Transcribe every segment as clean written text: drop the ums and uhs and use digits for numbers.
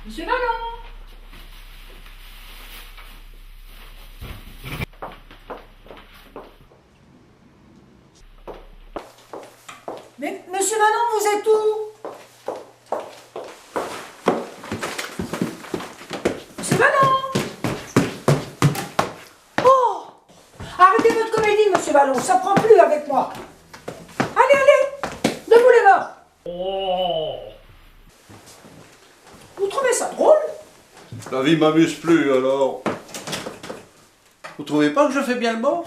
Monsieur Vallon! Mais, monsieur Vallon, vous êtes où? Monsieur Vallon! Oh! Arrêtez votre comédie, monsieur Vallon, ça prend plus avec moi. Allez, allez! Debout les mains! Oh. Vous trouvez ça drôle? La vie m'amuse plus, alors. Vous trouvez pas que je fais bien le mort?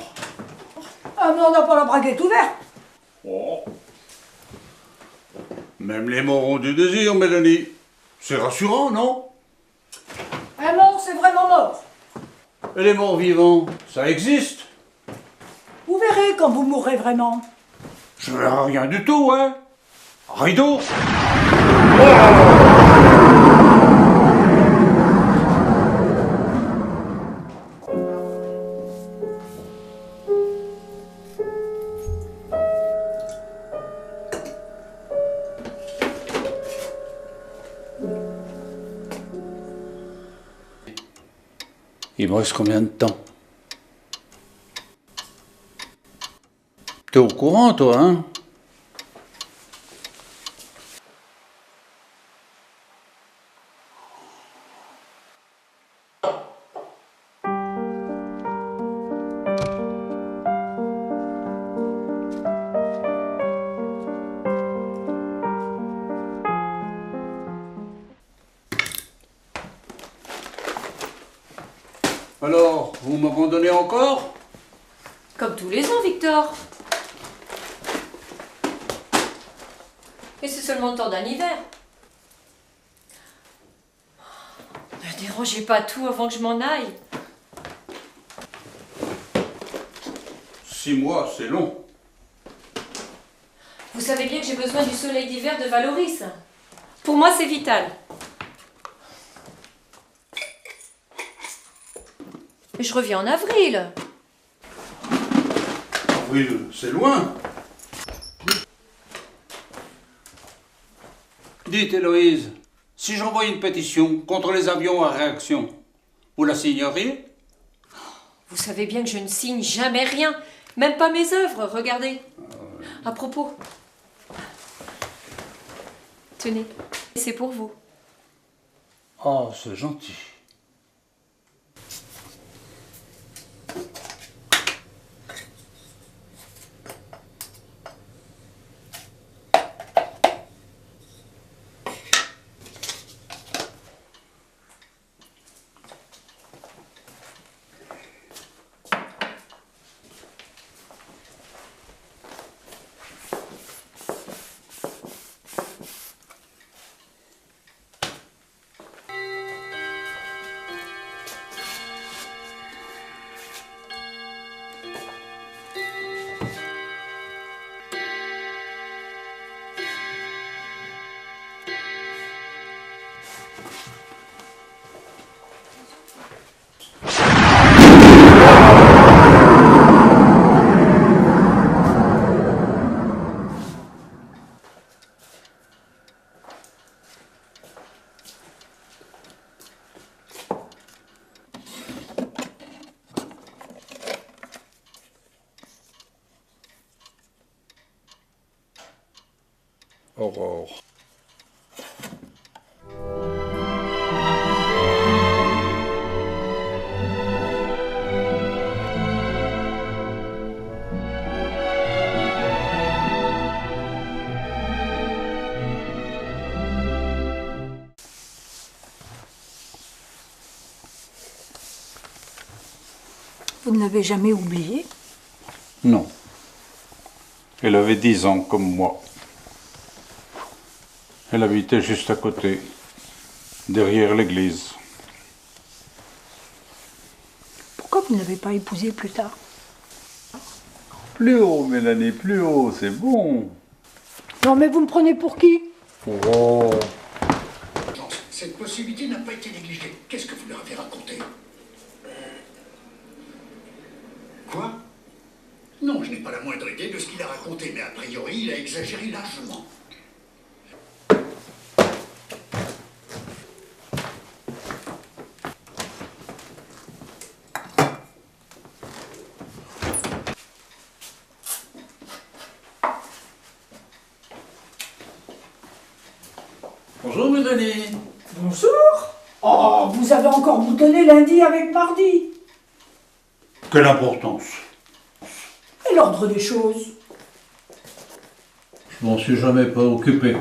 Ah, mais on n'a pas la braguette ouverte. Oh. Même les morts ont du désir, Mélanie. C'est rassurant, non? Un mort, c'est vraiment mort. Et les morts vivants, ça existe? Vous verrez quand vous mourrez vraiment. Je verrai rien du tout, hein? Rideau! Il me reste combien de temps? T'es au courant, toi, hein? Alors, vous m'abandonnez encore? Comme tous les ans, Victor. Et c'est seulement le temps d'un hiver. Ne dérangez pas tout avant que je m'en aille. 6 mois, c'est long. Vous savez bien que j'ai besoin du soleil d'hiver de Valoris. Pour moi, c'est vital. Et je reviens en avril. Avril, c'est loin. Dites, Héloïse, si j'envoie une pétition contre les avions à réaction, vous la signeriez? Vous savez bien que je ne signe jamais rien. Même pas mes œuvres, regardez. À propos. Tenez, c'est pour vous. Oh, c'est gentil. Aurore. Vous ne l'avez jamais oublié? Non. Elle avait 10 ans, comme moi. Elle habitait juste à côté, derrière l'église. Pourquoi vous ne l'avez pas épousée plus tard? Plus haut, Mélanie, plus haut, c'est bon. Non, mais vous me prenez pour qui? Oh. Cette possibilité n'a pas été négligée. Qu'est-ce que vous leur avez raconté? Quoi? Non, je n'ai pas la moindre idée de ce qu'il a raconté, mais a priori, il a exagéré largement. Bonjour, Mélanie. Bonjour. Oh, vous avez encore boutonné lundi avec mardi. Quelle importance? Et l'ordre des choses? Je m'en suis jamais préoccupé.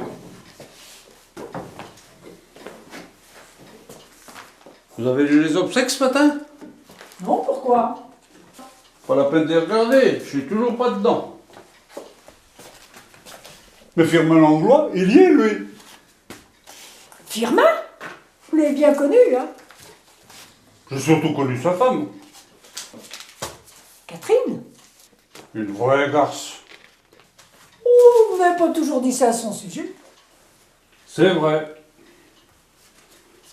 Vous avez lu les obsèques ce matin? Non, pourquoi? Pas la peine de les regarder, je suis toujours pas dedans. Mais Firmin Langlois, il y est, lui. Firmin? Vous l'avez bien connu, hein? J'ai surtout connu sa femme. Catherine? Une vraie garce. Oh, vous n'avez pas toujours dit ça à son sujet. C'est vrai.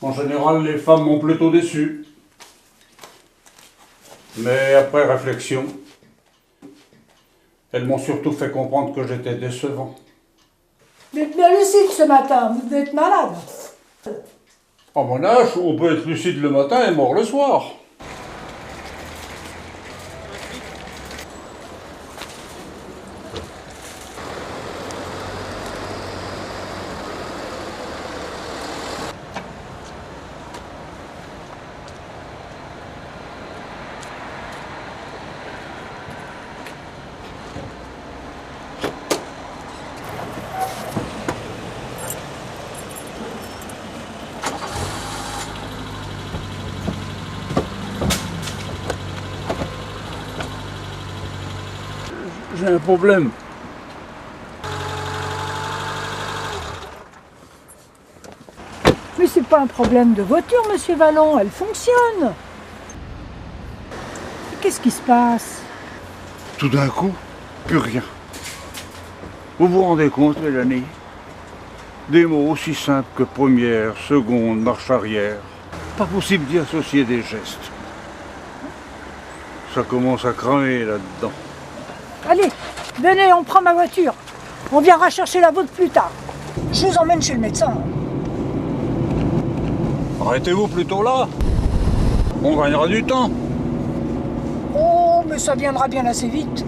En général, les femmes m'ont plutôt déçu. Mais après réflexion, elles m'ont surtout fait comprendre que j'étais décevant. Vous êtes bien lucide ce matin, vous devez être malade. À mon âge, on peut être lucide le matin et mort le soir. J'ai un problème. Mais c'est pas un problème de voiture, monsieur Vallon, elle fonctionne. Qu'est-ce qui se passe? Tout d'un coup, plus rien. Vous vous rendez compte, Mélanie? Des mots aussi simples que première, seconde, marche arrière. Pas possible d'y associer des gestes. Ça commence à cramer là-dedans. Allez, venez, on prend ma voiture. On viendra chercher la vôtre plus tard. Je vous emmène chez le médecin. Arrêtez-vous plutôt là. On gagnera du temps. Oh, mais ça viendra bien assez vite.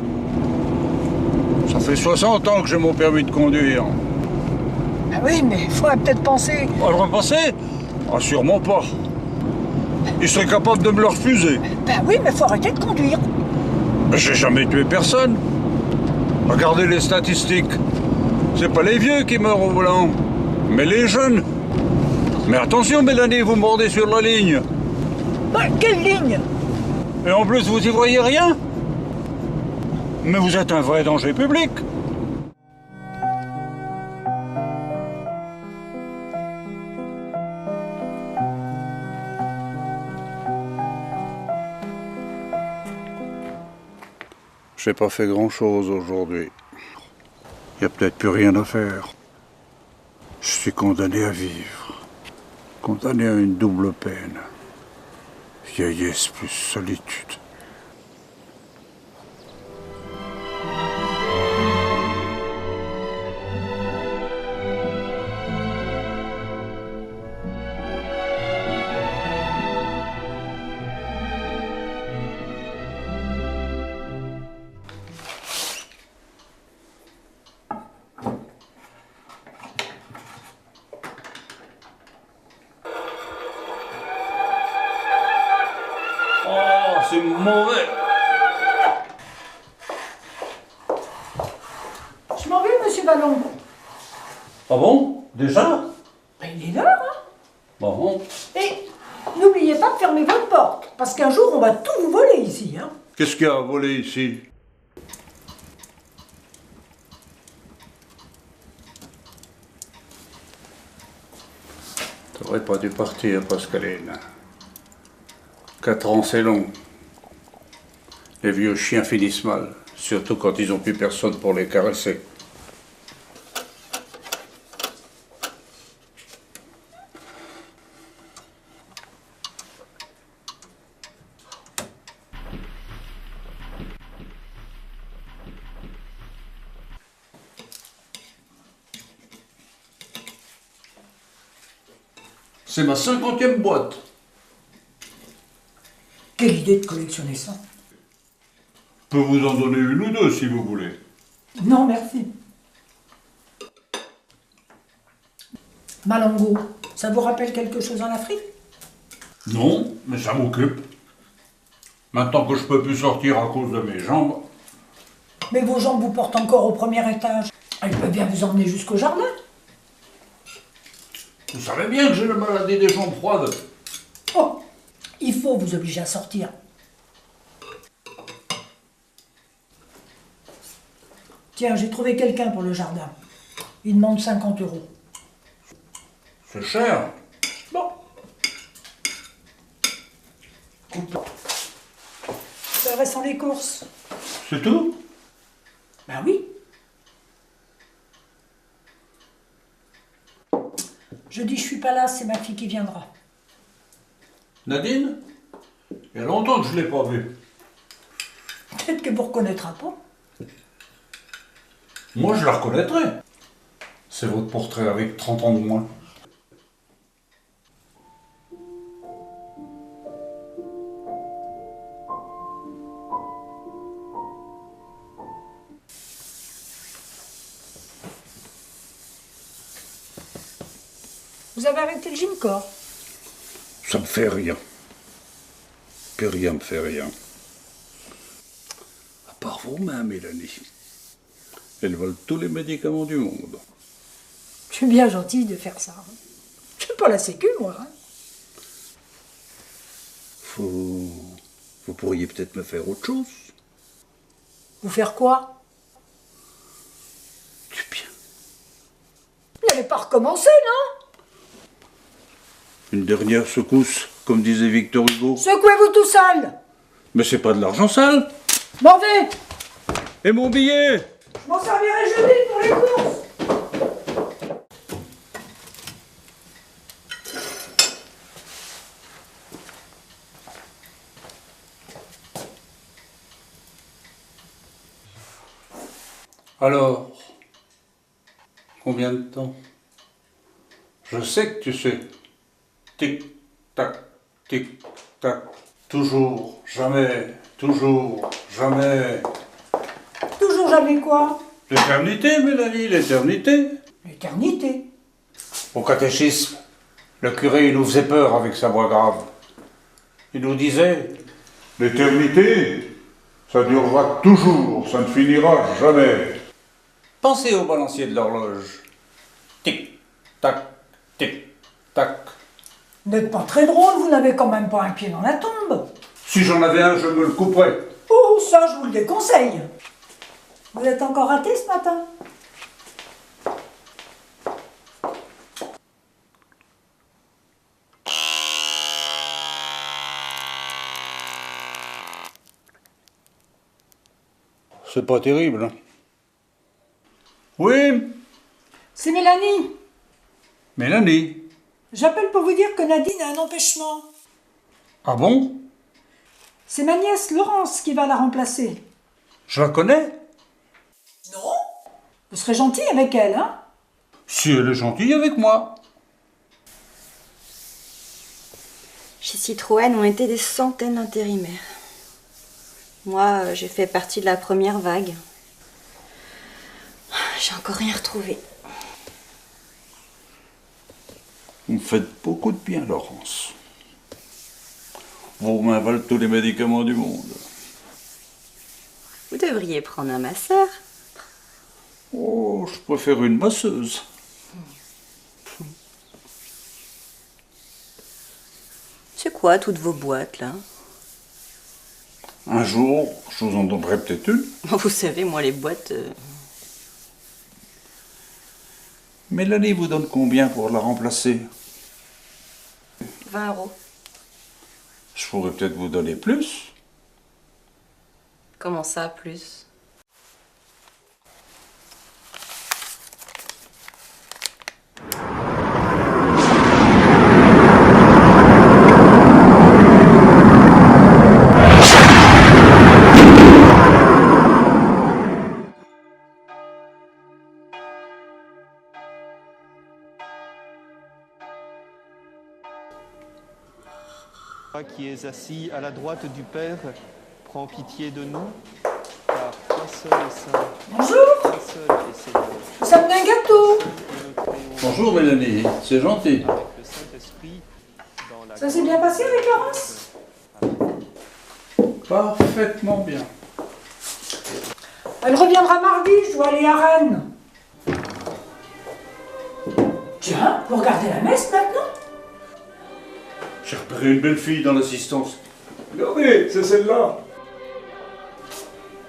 Ça fait 60 ans que j'ai mon permis de conduire. Ah oui, mais il faudrait peut-être penser... À le repasser? Ah, sûrement pas. Il serait capable de me le refuser. Ben oui, mais il faut arrêter de conduire. Mais j'ai jamais tué personne. Regardez les statistiques. C'est pas les vieux qui meurent au volant, mais les jeunes. Mais attention, Mélanie, vous mordez sur la ligne. Ben, quelle ligne? Et en plus, vous y voyez rien? Mais vous êtes un vrai danger public. J'ai pas fait grand-chose aujourd'hui. Il n'y a peut-être plus rien à faire. Je suis condamné à vivre. Condamné à une double peine. Vieillesse plus solitude. Oh, c'est mauvais. Je m'en vais, monsieur Vallon. Ah bon? Déjà? Ben, il est l'heure, hein? Bon. Et n'oubliez pas de fermer votre porte, parce qu'un jour, on va tout vous voler ici, hein? Qu'est-ce qu'il y a à voler ici? T'aurais pas dû partir, Pascaline. 4 ans, c'est long. Les vieux chiens finissent mal, surtout quand ils n'ont plus personne pour les caresser. C'est ma 50e boîte. Quelle idée de collectionner ça. Je peux vous en donner une ou deux si vous voulez. Non, merci. Malango, ça vous rappelle quelque chose en Afrique? Non, mais ça m'occupe. Maintenant que je peux plus sortir à cause de mes jambes. Mais vos jambes vous portent encore au premier étage. Elles peuvent bien vous emmener jusqu'au jardin. Vous savez bien que j'ai la maladie des jambes froides. Oh, il faut vous obliger à sortir. Tiens, j'ai trouvé quelqu'un pour le jardin. Il demande 50 €. C'est cher. Bon. Ça reste sans les courses. C'est tout? Ben oui. Jeudi, je suis pas là, c'est ma fille qui viendra. Nadine? Il y a longtemps que je ne l'ai pas vue. Peut-être que vous reconnaîtra pas. Moi, je la reconnaîtrais. C'est votre portrait avec 30 ans de moins. Vous avez arrêté le gym-corps? Ça me fait rien. Plus rien me fait rien. À part vos mains, Mélanie. Elles volent tous les médicaments du monde. Je suis bien gentille de faire ça. Je suis pas la sécu, moi. Vous pourriez peut-être me faire autre chose. Vous faire quoi? Du bien. Vous n'avez pas recommencé, non? Une dernière secousse, comme disait Victor Hugo. Secouez-vous tout seul. Mais c'est pas de l'argent sale. M'en vais. Et mon billet? Je m'en servirai jeudi pour les courses. Alors, combien de temps? Je sais que tu sais. Tic-tac, tic-tac. Toujours, jamais, toujours, jamais. Toujours jamais quoi? L'éternité, Mélanie, l'éternité. L'éternité. Au catéchisme, le curé il nous faisait peur avec sa voix grave. Il nous disait, L'éternité, ça durera toujours, ça ne finira jamais. pensez au balancier de l'horloge. Tic-tac, tic-tac. Vous n'êtes pas très drôle, vous n'avez quand même pas un pied dans la tombe. Si j'en avais un, je me le couperais. Oh, ça, je vous le déconseille. Vous êtes encore raté ce matin? C'est pas terrible. Oui, C'est Mélanie. Mélanie. J'appelle pour vous dire que Nadine a un empêchement. Ah bon? C'est ma nièce Laurence qui va la remplacer. Je la connais? Non? Vous serez gentil avec elle, hein? Si elle est gentille avec moi. Chez Citroën ont été des centaines d'intérimaires. Moi, j'ai fait partie de la première vague. J'ai encore rien retrouvé. Vous me faites beaucoup de bien, Laurence. Vos mains valent tous les médicaments du monde. Vous devriez prendre un masseur. Oh, je préfère une masseuse. C'est quoi toutes vos boîtes, là? Un jour, je vous en donnerai peut-être une. Vous savez, moi, les boîtes... Mélanie vous donne combien pour la remplacer? 20 €. Je pourrais peut-être vous donner plus. Comment ça, plus? Qui est assis à la droite du Père, prends pitié de nous, car toi seul est saint, Bonjour. toi seul est Seigneur. Vous amenez un gâteau. Que nous créons Bonjour Mélanie, c'est gentil. avec le Saint-Esprit dans la Ça s'est bien passé avec Laurence? Parfaitement bien. Elle reviendra mardi, je dois aller à Rennes. Tiens, vous regardez la messe maintenant? J'ai repéré une belle fille dans l'assistance. Regardez, c'est celle-là.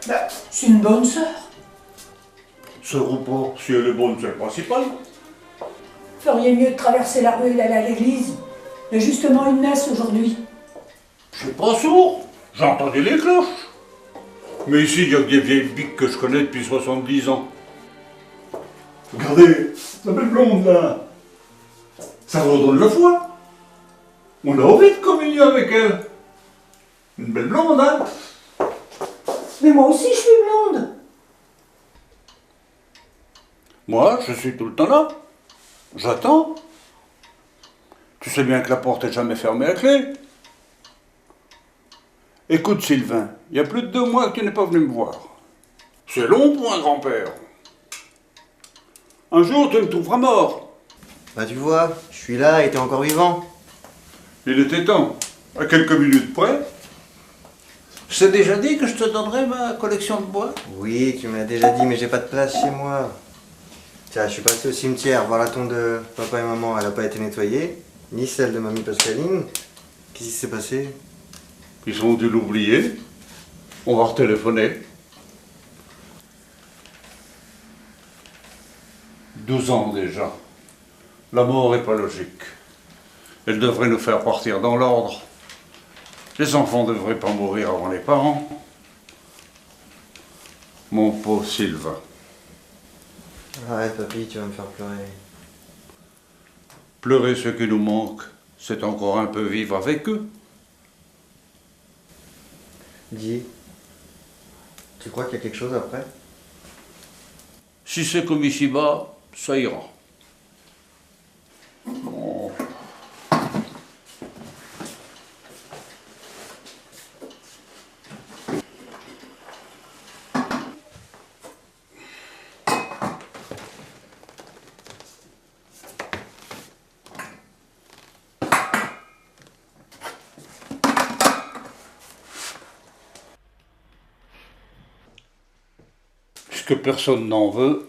Bah, c'est une bonne sœur. Sœur ou pas, si elle est bonne, c'est le principal. Vous feriez mieux de traverser la rue et d'aller à l'église. Il y a justement une messe aujourd'hui. Je suis pas sourd, j'entendais les cloches. Mais ici, il y a que des vieilles biques que je connais depuis 70 ans. Regardez, la belle blonde là. Ça redonne la foi. On a envie de communier avec elle. Une belle blonde, hein? Mais moi aussi, je suis blonde. Moi, je suis tout le temps là. J'attends. Tu sais bien que la porte est jamais fermée à clé. Écoute Sylvain, il y a plus de 2 mois que tu n'es pas venu me voir. C'est long pour un grand-père. Un jour, tu me trouveras mort. Bah tu vois, je suis là et t'es encore vivant. Il était temps, à quelques minutes près. Je t'ai déjà dit que je te donnerais ma collection de bois. Oui, tu me l'as déjà dit, mais j'ai pas de place chez moi. Tiens, je suis passé au cimetière voir la tombe de papa et maman, elle a pas été nettoyée, ni celle de mamie Pascaline. Qu'est-ce qui s'est passé? Ils ont dû l'oublier. On va retéléphoner. 12 ans déjà. La mort est pas logique. Elle devrait nous faire partir dans l'ordre. Les enfants ne devraient pas mourir avant les parents. Mon pauvre Sylvain. Arrête papy, tu vas me faire pleurer. Pleurer ce qui nous manque, c'est encore un peu vivre avec eux. Dis, tu crois qu'il y a quelque chose après? Si c'est comme ici-bas, ça ira. Bon. Puisque personne n'en veut,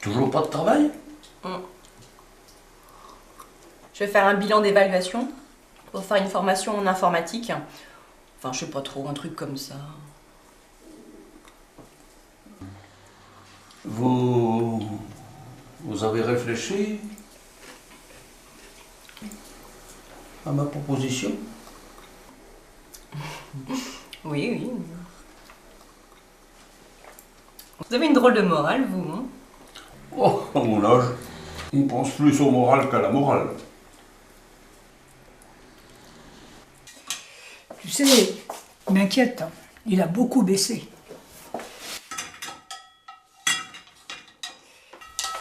toujours pas de travail. Je vais faire un bilan d'évaluation pour faire une formation en informatique. Enfin, je sais pas trop, un truc comme ça. Vous avez réfléchi à ma proposition? Oui, oui. Vous avez une drôle de morale, vous, hein? Oh, à mon âge, on pense plus au moral qu'à la morale. Tu sais, il m'inquiète, hein. Il a beaucoup baissé.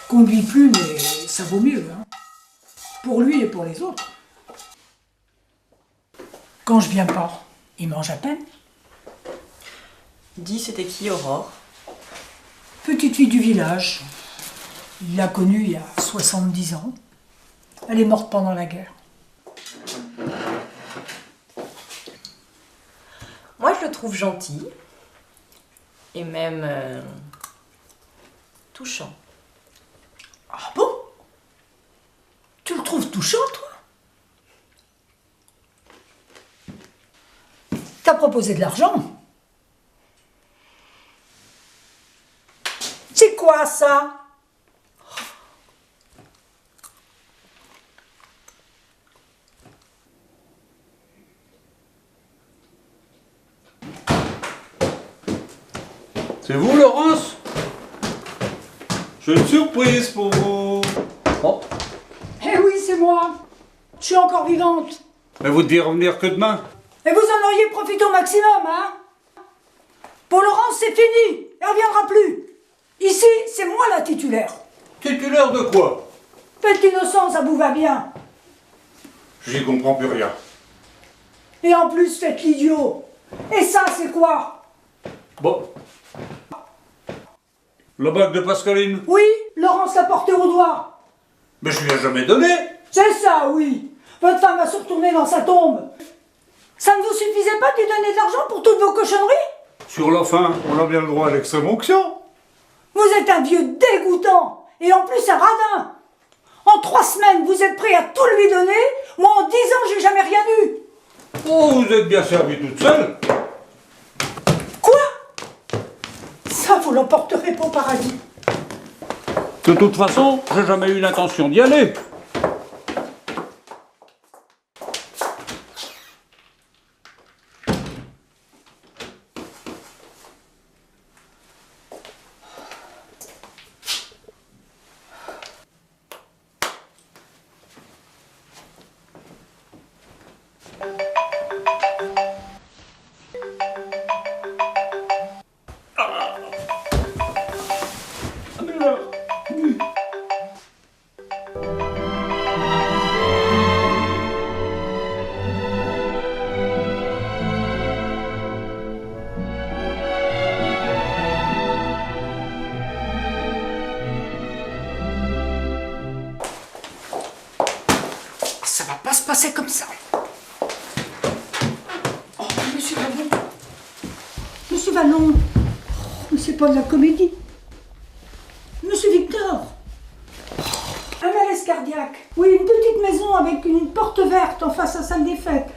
Conduit plus, mais ça vaut mieux, hein. Pour lui et pour les autres. Quand je viens pas, il mange à peine. Dis, c'était qui, Aurore? Petite fille du village. Il l'a connue il y a 70 ans. Elle est morte pendant la guerre. Moi, je le trouve gentil. Et même... touchant. Ah bon? Tu le trouves touchant, toi? T'as proposé de l'argent? C'est quoi ça? C'est vous, Laurence? J'ai une surprise pour vous. Oh. Eh oui, c'est moi. Je suis encore vivante. Mais vous deviez revenir que demain. Et vous en auriez profité au maximum, hein? Pour Laurence, c'est fini. Elle ne reviendra plus. Ici, c'est moi la titulaire. Titulaire de quoi? Faites l'innocent, ça vous va bien. J'y comprends plus rien. Et en plus, faites l'idiot. Et ça, c'est quoi? Bon. Le bac de Pascaline? Oui, Laurence l'a porté au doigt. Mais je lui ai jamais donné. C'est ça, oui. Votre femme va se retourner dans sa tombe. Ça ne vous suffisait pas de lui donner de l'argent pour toutes vos cochonneries? Sur la fin, on a bien le droit à l'extrême onction. Vous êtes un vieux dégoûtant. Et en plus, un radin. En 3 semaines, vous êtes prêt à tout lui donner. Moi, en 10 ans, j'ai jamais rien eu. Oh, vous êtes bien servi toute seule. Quoi? Ça, vous l'emporterez pas au paradis. De toute façon, j'ai jamais eu l'intention d'y aller. Ça va pas se passer comme ça. Oh, monsieur Vallon. Monsieur Vallon. Oh, mais c'est pas de la comédie. Monsieur Victor. Un malaise cardiaque. Oui, une petite maison avec une porte verte en face à la salle des fêtes.